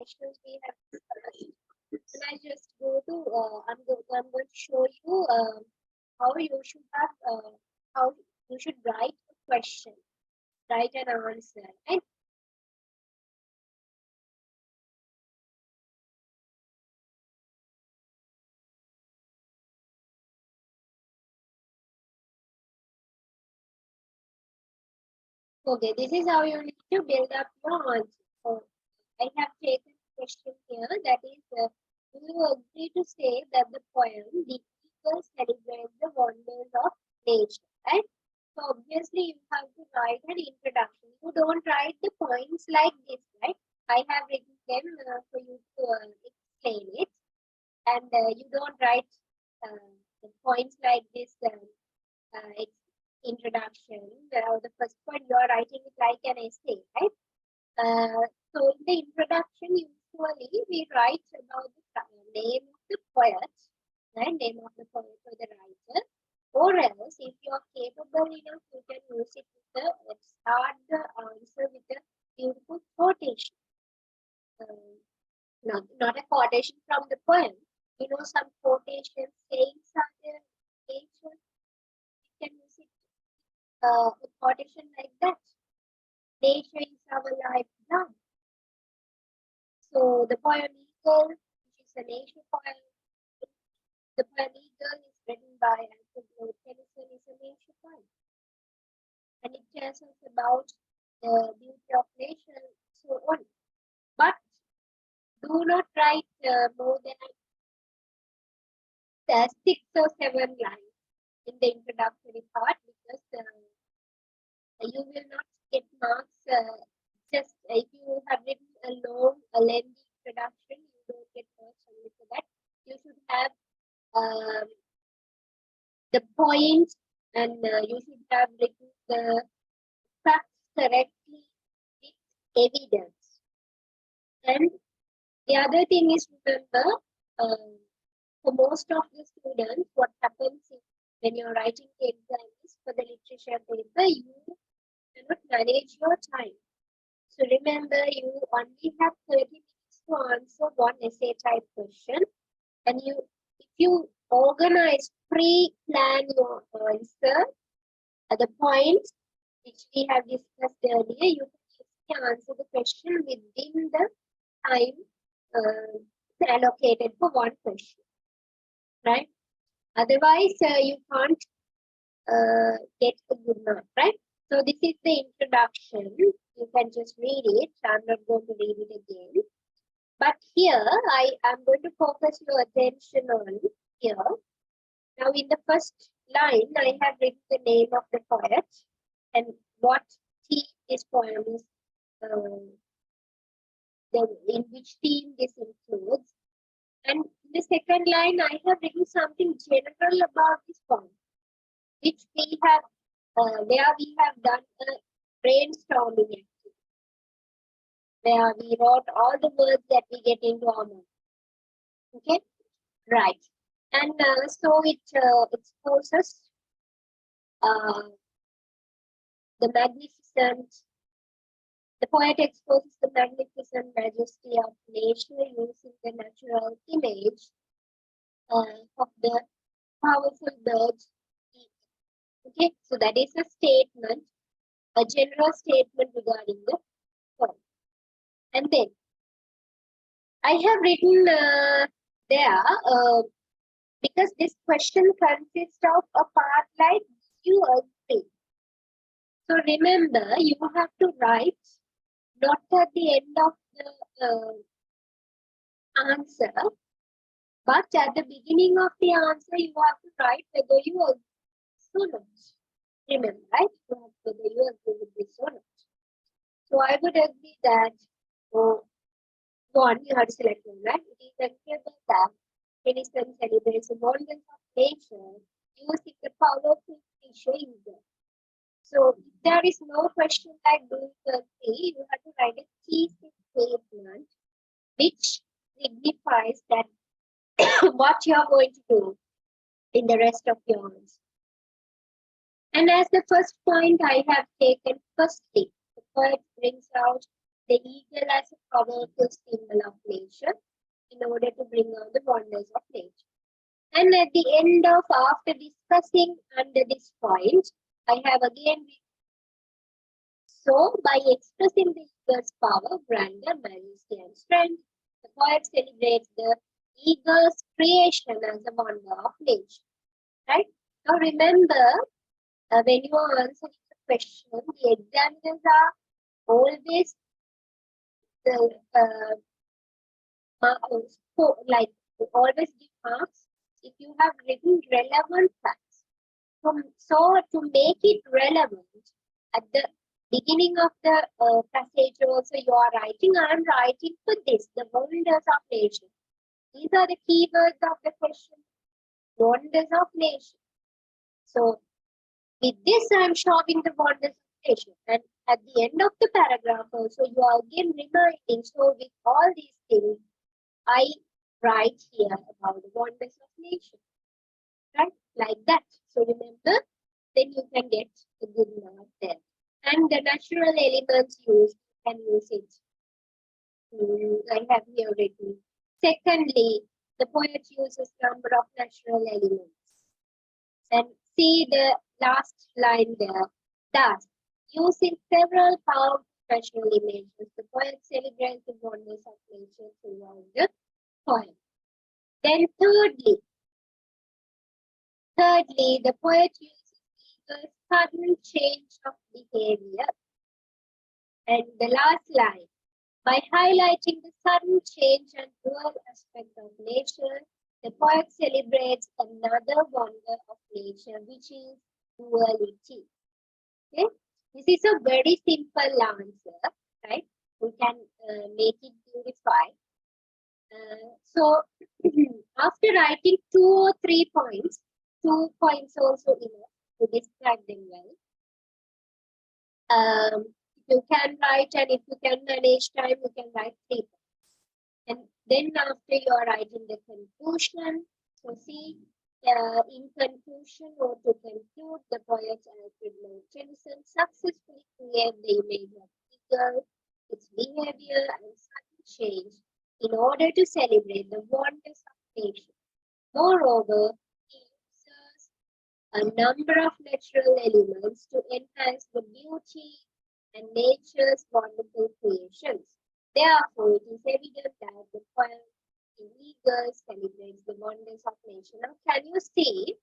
questions we have discussed. And I just go to, I'm going to show you how you should have, how you should write a question, write an answer. And okay, this is how you need to build up your answer. So I have taken a question here that is, do you agree to say that the poem The Eagle celebrates the wonders of nature? Right? So obviously you have to write an introduction. You don't write the points like this, right? I have written them for you to explain it, and you don't write the points like this. Introduction. The first point you are writing it like an essay, right? So in the introduction, usually we write about the name of the poet, right? Name of the poet or the writer. Or else, if you are capable enough, you can use it with the start the answer with a beautiful quotation. Not a quotation from the poem. You know, some quotations, sayings are there. You can use it a quotation like that. Nature is our lifeline. So the poem Eagle, which is a nature poem, the poem Eagle is written by Alfred Tennyson, is a nature poem. And it tells us about the beauty of nature and so on. But do not write more than 6 or 7 lines in the introductory part, because you will not get marks just if you have written a lengthy introduction, you don't get marks only for that. You should have the points, and you should have written the facts correctly with evidence. And the other thing is, remember, for most of the students, what happens is when you're writing the exam is for the literature paper, you cannot manage your time. So remember, you only have 30 minutes to answer one essay type question, and if you organize, pre-plan your answer at the points which we have discussed earlier, you can answer the question within the time allocated for one question, right? Otherwise, you can't get a good mark, right? So this is the introduction. You can just read it. I'm not going to read it again. But here, I am going to focus your attention on here. Now, in the first line, I have written the name of the poet and what theme this poem is, in which theme this includes. And in the second line, I have written something general about this poem, which we have, where we have done a brainstorming activity, where we wrote all the words that we get into our mind. Okay, right. And so it exposes the poet exposes the magnificent majesty of nature using the natural image of the powerful birds. Okay, so that is a statement, a general statement regarding the poem. And then I have written there, because this question consists of a part like you agree. So remember, you have to write not at the end of the answer, but at the beginning of the answer, you have to write whether you agree or not. Remember, right? Whether you agree with this or not. So I would agree that one, you have to select one, right? It is agreeable that Tennyson celebrates the wonders of nature using the powerful nature user. So if there is no question like do you agree, you have to write a thesis statement which signifies that what you are going to do in the rest of your answer. And as the first point, I have taken firstly, the poet brings out the eagle as a powerful symbol of nature in order to bring out the wonders of nature. And at the end of, after discussing under this point, I have again, so by expressing the eagle's power, grandeur, majesty, and strength, the poet celebrates the eagle's creation as a wonder of nature. Right? Now remember, when you are answering the question, the examiners are always the like always give marks if you have written relevant facts. So to make it relevant at the beginning of the passage also you are writing, I am writing for this, the wonders of nature. These are the keywords of the question, wonders of nature. So with this I am showing the wonders of nature, and at the end of the paragraph also you are again reminding, so with all these things I write here about the wonders of nature, right? Like that. So remember, then you can get a good mark there. And the natural elements used, you can use it. I have here written. Secondly, the poet uses number of natural elements. And see the last line there. Thus, using several powerful natural images, the poet celebrates the wonders of nature throughout the poem. Then thirdly, the poet uses a sudden change of behavior. And the last line, by highlighting the sudden change and dual aspect of nature, the poet celebrates another wonder of nature, which is duality. Okay? This is a very simple answer, right? We can make it beautify. So after writing 2 or 3 points, 2 points also enough to describe them well. If you can write, and if you can manage time, you can write 3 points. And then after you are writing the conclusion, so see, in conclusion or to conclude, the poet Alfred Lord Tennyson successfully created the image of eagle, its behavior and sudden change in order to celebrate the wonders of nature. Moreover, he uses a number of natural elements to enhance the beauty and nature's wonderful creations. Therefore, it is evident that the poem in eagles celebrates the wonders of nature. Now, can you see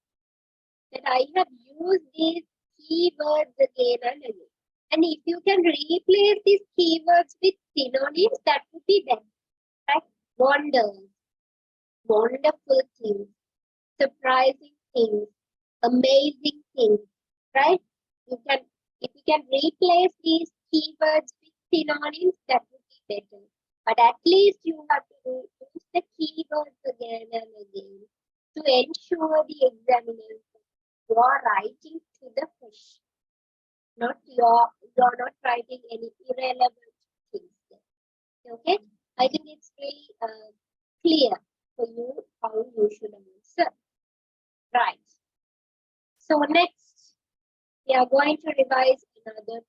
that I have used these keywords again and again? And if you can replace these keywords with synonyms, that would be better. Right? Wonders, wonderful things, surprising things, amazing things, right? You can, if you can replace these keywords with synonyms, that would be better. But at least you have to use the keywords again and again to ensure the examiners you are writing to the question. Not you're not writing any irrelevant things there. Okay? I think it's really clear for you how you should answer. Right. So next, we are going to revise another